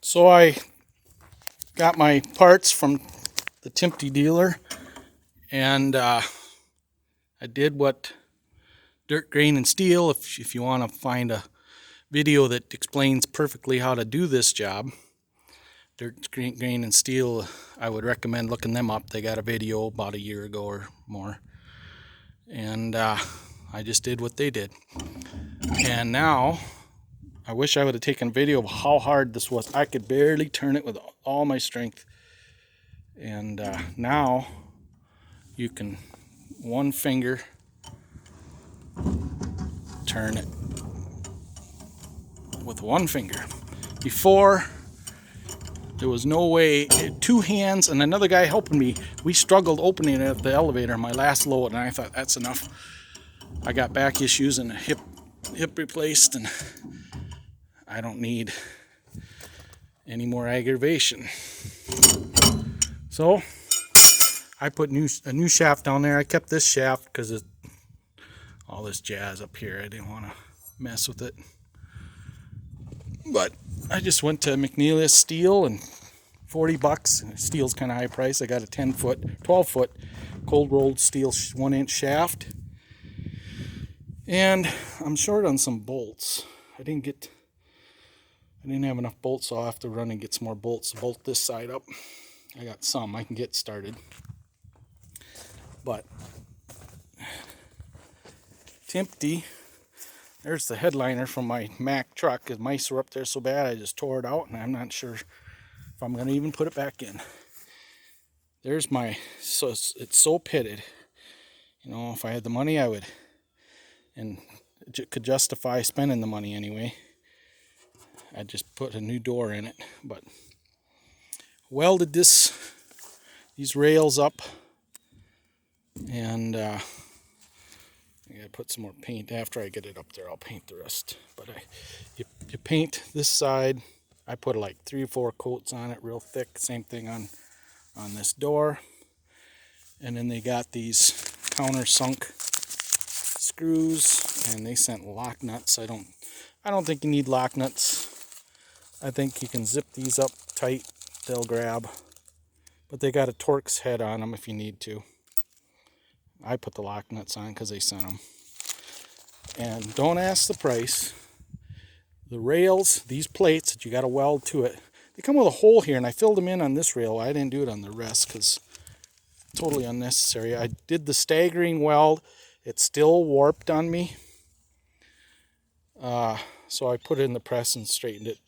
So I got my parts from the Timpte dealer, and I did what dirt, grain, and steel. If you want to find a video that explains perfectly how to do this job, dirt, grain, and steel, I would recommend looking them up. They got a video about a year ago or more, and I just did what they did. And now I wish I would have taken a video of how hard this was. I could barely turn it with all my strength. And now you can one finger turn it with one finger. Before, there was no way. Two hands and another guy helping me. We struggled opening it at the elevator, my last load, and I thought that's enough. I got back issues and a hip replaced, and I don't need any more aggravation. So I put a new shaft down there. I kept this shaft because of all this jazz up here. I didn't want to mess with it. But I just went to McNeilus Steel, and $40. Steel's kind of high price. I got a 12 foot cold rolled steel 1-inch shaft. And I'm short on some bolts. I didn't have enough bolts, so I'll have to run and get some more bolts to bolt this side up. I got some. I can get started. But Timpte, there's the headliner from my Mack truck. The mice were up there so bad I just tore it out, and I'm not sure if I'm going to even put it back in. There's so it's so pitted. You know, if I had the money, I would, and it could justify spending the money anyway. I just put a new door in it, but welded these rails up, and I gotta put some more paint. After I get it up there, I'll paint the rest. But you paint this side. I put like 3 or 4 coats on it, real thick. Same thing on this door. And then they got these countersunk screws, and they sent lock nuts. I don't think you need lock nuts. I think you can zip these up tight, they'll grab. But they got a Torx head on them if you need to. I put the lock nuts on because they sent them. And don't ask the price. The rails, these plates that you got to weld to it, they come with a hole here, and I filled them in on this rail. I didn't do it on the rest because it's totally unnecessary. I did the staggering weld. It's still warped on me. So I put it in the press and straightened it.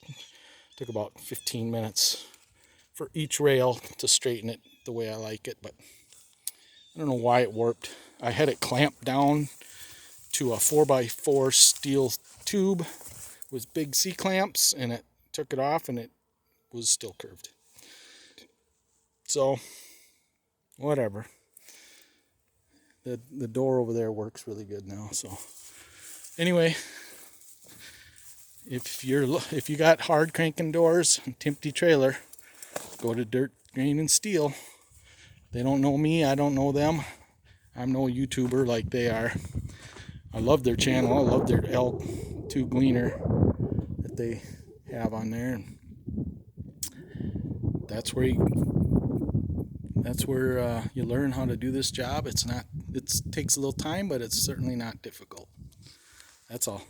Took about 15 minutes for each rail to straighten it the way I like it, but I don't know why it warped. I had it clamped down to a 4x4 steel tube with big C-clamps, and it took it off, and it was still curved. So, whatever. The door over there works really good now. So, anyway, if you got hard cranking doors, Timpte trailer, go to Dirt, Grain, and Steel. They don't know me, I don't know them. I'm no YouTuber like they are. I love their channel. I love their L2 gleaner that they have on there. And that's where you learn how to do this job. It takes a little time, but it's certainly not difficult. That's all.